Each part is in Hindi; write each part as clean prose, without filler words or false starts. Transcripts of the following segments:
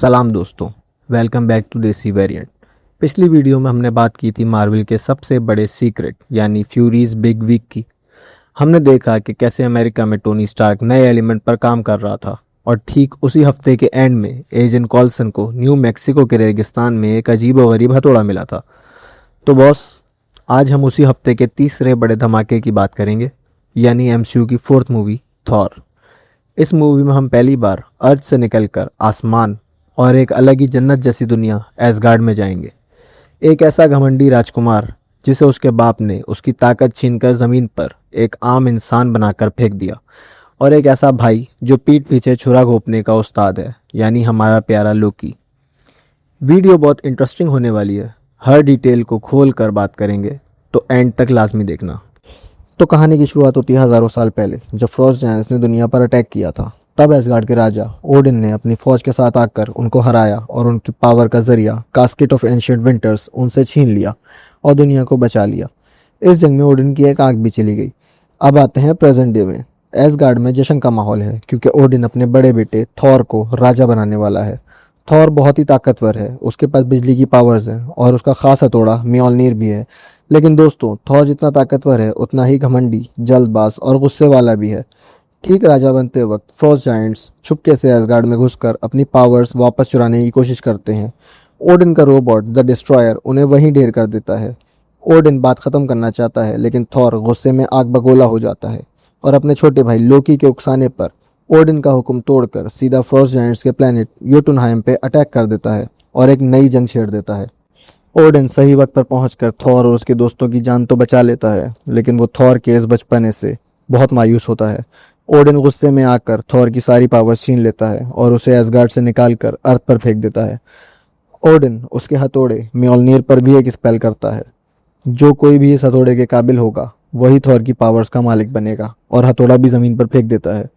सलाम दोस्तों, वेलकम बैक टू देसी वेरिएंट। पिछली वीडियो में हमने बात की थी मार्वल के सबसे बड़े सीक्रेट यानी फ्यूरीज बिग वीक की। हमने देखा कि कैसे अमेरिका में टोनी स्टार्क नए एलिमेंट पर काम कर रहा था और ठीक उसी हफ्ते के एंड में एजेंट कॉल्सन को न्यू मैक्सिको के रेगिस्तान में एक अजीब व गरीब हथौड़ा मिला था। तो बॉस, आज हम उसी हफ्ते के तीसरे बड़े धमाके की बात करेंगे, यानी एमसीयू की फोर्थ मूवी थॉर। इस मूवी में हम पहली बार अर्थ से निकलकर आसमान और एक अलग ही जन्नत जैसी दुनिया एसगार्ड में जाएंगे। एक ऐसा घमंडी राजकुमार जिसे उसके बाप ने उसकी ताकत छीनकर ज़मीन पर एक आम इंसान बनाकर फेंक दिया, और एक ऐसा भाई जो पीठ पीछे छुरा घोंपने का उस्ताद है, यानी हमारा प्यारा लोकी। वीडियो बहुत इंटरेस्टिंग होने वाली है, हर डिटेल को खोल कर बात करेंगे, तो एंड तक लाजमी देखना। तो कहानी की शुरुआत होती है हज़ारों साल पहले, जब फ्रॉस्ट जायंट्स ने दुनिया पर अटैक किया था। तब एसगार्ड के राजा ओडिन ने अपनी फौज के साथ आकर उनको हराया और उनकी पावर का जरिया कास्केट ऑफ एंशिएंट विंटर्स उनसे छीन लिया और दुनिया को बचा लिया। इस जंग में ओडिन की एक आंख भी चली गई। अब आते हैं प्रेजेंट डे में। एसगार्ड में जश्न का माहौल है क्योंकि ओडिन अपने बड़े बेटे थॉर को राजा बनाने वाला है। थॉर बहुत ही ताकतवर है, उसके पास बिजली की पावर्स हैं और उसका खास हथौड़ा म्योल्निर भी है। लेकिन दोस्तों, थॉर जितना ताकतवर है उतना ही घमंडी, जल्दबाज और गुस्से वाला भी है। ठीक राजा बनते वक्त फ्रॉस्ट जायंट्स छुपके से एसगार्ड में घुसकर अपनी पावर्स वापस चुराने की कोशिश करते हैं। ओडिन का रोबोट द डिस्ट्रॉयर उन्हें वहीं ढेर कर देता है। ओडिन बात खत्म करना चाहता है, लेकिन थॉर गुस्से में आग बगोला हो जाता है और अपने छोटे भाई लोकी के उकसाने पर ओडिन का हुक्म तोड़कर सीधा फ्रॉस्ट जायंट्स के प्लेनेट योटुनहाइम पे अटैक कर देता है और एक नई जंग छेड़ देता है। ओडिन सही वक्त पर पहुंचकर थॉर और उसके दोस्तों की जान तो बचा लेता है, लेकिन वो थॉर के इस बचपने से बहुत मायूस होता है। ओडिन गुस्से में आकर थॉर की सारी पावर्स छीन लेता है और उसे एसगार्ड से निकालकर अर्थ पर फेंक देता है। ओडिन उसके हथौड़े म्योल्निर पर भी एक स्पेल करता है। जो कोई भी इस हथौड़े के काबिल होगा वही थॉर की पावर्स का मालिक बनेगा, और हथौड़ा भी जमीन पर फेंक देता है।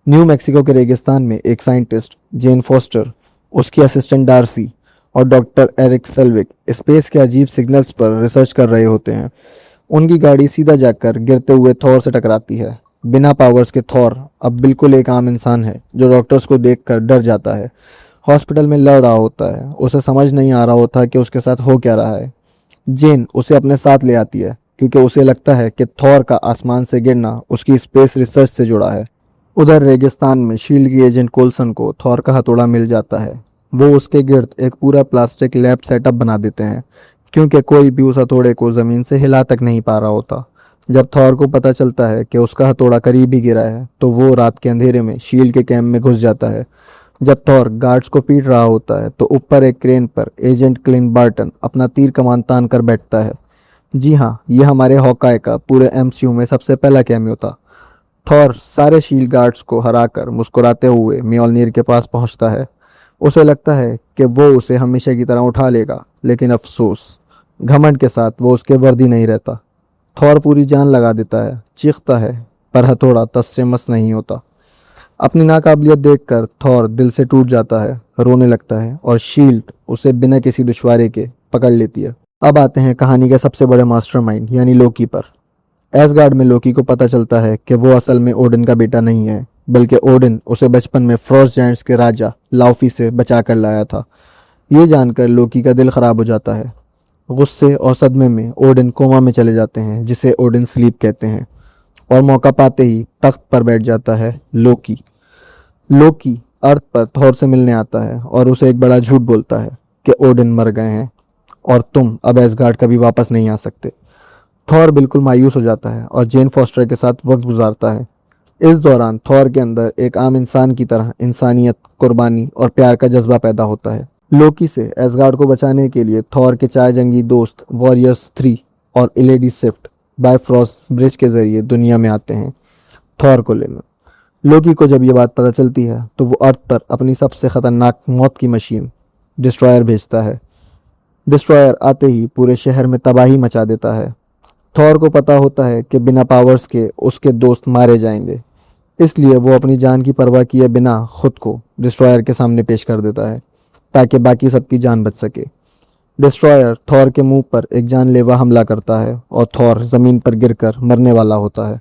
न्यू मैक्सिको के रेगिस्तान में एक साइंटिस्ट जेन फोस्टर, उसकी असिस्टेंट डार्सी और डॉक्टर एरिक सेल्विक स्पेस के अजीब सिग्नल्स पर रिसर्च कर रहे होते हैं। उनकी गाड़ी सीधा जाकर गिरते हुए थॉर से टकराती है। बिना पावर्स के थॉर अब बिल्कुल एक आम इंसान है जो डॉक्टर्स को देखकर डर जाता है। हॉस्पिटल में लड़ रहा होता है, उसे समझ नहीं आ रहा होता कि उसके साथ हो क्या रहा है। जेन उसे अपने साथ ले आती है क्योंकि उसे लगता है कि थॉर का आसमान से गिरना उसकी स्पेस रिसर्च से जुड़ा है। उधर रेगिस्तान में शील्ड की एजेंट कोल्सन को थॉर का हथौड़ा मिल जाता है। वो उसके गिर्द एक पूरा प्लास्टिक लैब सेटअप बना देते हैं क्योंकि कोई भी उस हथौड़े को ज़मीन से हिला तक नहीं पा रहा होता। जब थॉर को पता चलता है कि उसका हथौड़ा करीब ही गिरा है, तो वो रात के अंधेरे में शील्ड के कैंप में घुस जाता है। जब थॉर गार्ड्स को पीट रहा होता है, तो ऊपर एक क्रेन पर एजेंट क्लिंट बार्टन अपना तीर कमान तान कर बैठता है। जी हाँ, ये हमारे हॉकाय का पूरे एमसीयू में सबसे पहला कैमियो था। थॉर सारे शील्ड गार्ड्स को हराकर मुस्कुराते हुए म्योल्निर के पास पहुंचता है। उसे लगता है कि वो उसे हमेशा की तरह उठा लेगा, लेकिन अफसोस, घमंड के साथ वो उसके वर्दी नहीं रहता। थॉर पूरी जान लगा देता है, चीखता है, पर हथौड़ा तस से मस नहीं होता। अपनी नाकाबिलियत देखकर थॉर दिल से टूट जाता है, रोने लगता है और शील्ड उसे बिना किसी दुश्वारी के पकड़ लेती है। अब आते हैं कहानी के सबसे बड़े मास्टरमाइंड यानी लोकी पर। एसगार्ड में लोकी को पता चलता है कि वो असल में ओडिन का बेटा नहीं है, बल्कि ओडिन उसे बचपन में फ्रॉस्ट जायंट्स के राजा लाउफी से बचा कर लाया था। ये जानकर लोकी का दिल खराब हो जाता है। गुस्से और सदमे में ओडिन कोमा में चले जाते हैं, जिसे ओडिन स्लीप कहते हैं, और मौका पाते ही तख्त पर बैठ जाता है लोकी। लोकी अर्थ पर थॉर से मिलने आता है और उसे एक बड़ा झूठ बोलता है कि ओडिन मर गए हैं और तुम अब एसगार्ड कभी वापस नहीं आ सकते। थॉर बिल्कुल मायूस हो जाता है और जेन फॉस्टर के साथ वक्त गुजारता है। इस दौरान थॉर के अंदर एक आम इंसान की तरह इंसानियत, कुर्बानी और प्यार का जज्बा पैदा होता है। लोकी से एसगार्ड को बचाने के लिए थॉर के 4 जंगी दोस्त वॉरियर्स 3 और इलेडी स्विफ्ट बायफ्रॉस्ट ब्रिज के जरिए दुनिया में आते हैं थॉर को लेने। लोकी को जब ये बात पता चलती है, तो वो अर्थ पर अपनी सबसे खतरनाक मौत की मशीन डिस्ट्रॉयर भेजता है। डिस्ट्रॉयर आते ही पूरे शहर में तबाही मचा देता है। थॉर को पता होता है कि बिना पावर्स के उसके दोस्त मारे जाएंगे, इसलिए वो अपनी जान की परवाह किए बिना खुद को डिस्ट्रॉयर के सामने पेश कर देता है ताकि बाकी सबकी जान बच सके। डिस्ट्रॉयर थॉर के मुंह पर एक जानलेवा हमला करता है और थॉर जमीन पर गिरकर मरने वाला होता है।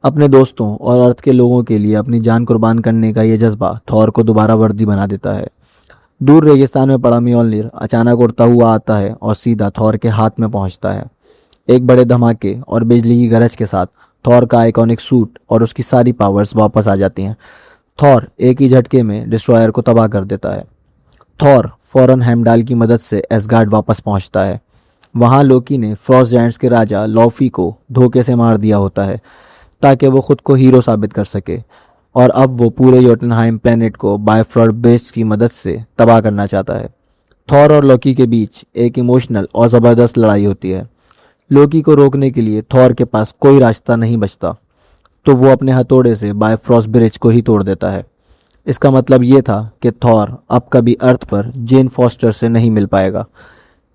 अपने दोस्तों और अर्थ के लोगों के लिए अपनी जान कुर्बान करने का ये जज्बा थॉर को दोबारा वर्दी बना देता है। दूर रेगिस्तान में पड़ा म्योल्निर अचानक उड़ता हुआ आता है और सीधा थॉर के हाथ में पहुंचता है। एक बड़े धमाके और बिजली की गरज के साथ थॉर का आइकॉनिक सूट और उसकी सारी पावर्स वापस आ जाती हैं। थॉर एक ही झटके में डिस्ट्रॉयर को तबाह कर देता है। थॉर फौरन हेमडाल की मदद से एसगार्ड वापस पहुंचता है। वहां लोकी ने फ्रॉस्ट जायंट्स के राजा लॉफी को धोखे से मार दिया होता है ताकि वो खुद को हीरो साबित कर सके, और अब वो पूरे योटनहाइम प्लेनेट को बायफ्रॉड बेस की मदद से तबाह करना चाहता है। थॉर और लोकी के बीच एक इमोशनल और ज़बरदस्त लड़ाई होती है। लोकी को रोकने के लिए थॉर के पास कोई रास्ता नहीं बचता, तो वो अपने हथौड़े से बायफ्रॉस्ट ब्रिज को ही तोड़ देता है। इसका मतलब ये था कि थॉर अब कभी अर्थ पर जेन फॉस्टर से नहीं मिल पाएगा।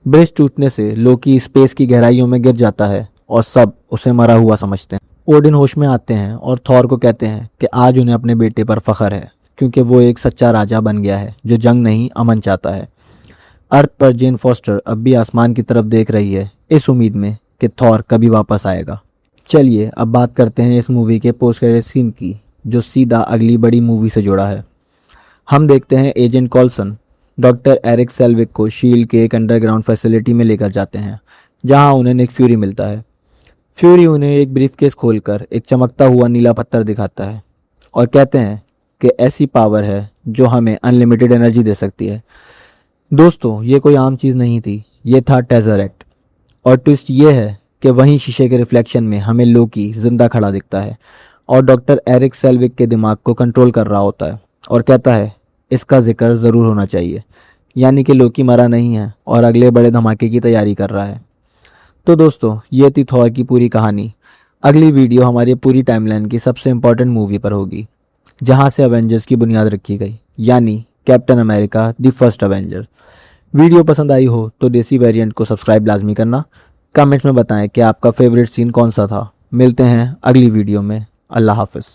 ब्रिज टूटने से लोकी स्पेस की गहराइयों में गिर जाता है और सब उसे मरा हुआ समझते हैं। ओडिन होश में आते हैं और थॉर को कहते हैं कि आज उन्हें अपने बेटे पर फख्र है, क्योंकि वो एक सच्चा राजा बन गया है जो जंग नहीं अमन चाहता है। अर्थ पर जेन फॉस्टर अब भी आसमान की तरफ देख रही है, इस उम्मीद में कि थॉर कभी वापस आएगा। चलिए अब बात करते हैं इस मूवी के पोस्ट क्रेडिट सीन की, जो सीधा अगली बड़ी मूवी से जुड़ा है। हम देखते हैं agent Coulson doctor Eric Selvig को शील्ड के एक अंडरग्राउंड फैसिलिटी में लेकर जाते हैं, जहां उन्हें निक फ्यूरी मिलता है। फ्यूरी उन्हें एक ब्रीफकेस खोलकर एक चमकता हुआ नीला पत्थर दिखाता है और कहते हैं कि ऐसी पावर है जो हमें अनलिमिटेड एनर्जी दे सकती है। दोस्तों, ये कोई आम चीज़ नहीं थी, ये था टेज़रेक्ट। और ट्विस्ट ये है कि वहीं शीशे के रिफ्लेक्शन में हमें लोकी जिंदा खड़ा दिखता है और डॉक्टर एरिक सेल्विक के दिमाग को कंट्रोल कर रहा होता है और कहता है इसका जिक्र ज़रूर होना चाहिए, यानी कि लोकी मरा नहीं है और अगले बड़े धमाके की तैयारी कर रहा है। तो दोस्तों, ये थी थॉर की पूरी कहानी। अगली वीडियो हमारी पूरी टाइमलाइन की सबसे इम्पॉर्टेंट मूवी पर होगी, जहां से अवेंजर्स की बुनियाद रखी गई, यानी captain America the first Avenger. Video पसंद आई हो तो देसी वेरिएंट को सब्सक्राइब लाजमी करना। कमेंट्स में बताएं कि आपका फेवरेट सीन कौन सा था। मिलते हैं अगली वीडियो में। अल्लाह हाफ़िज़।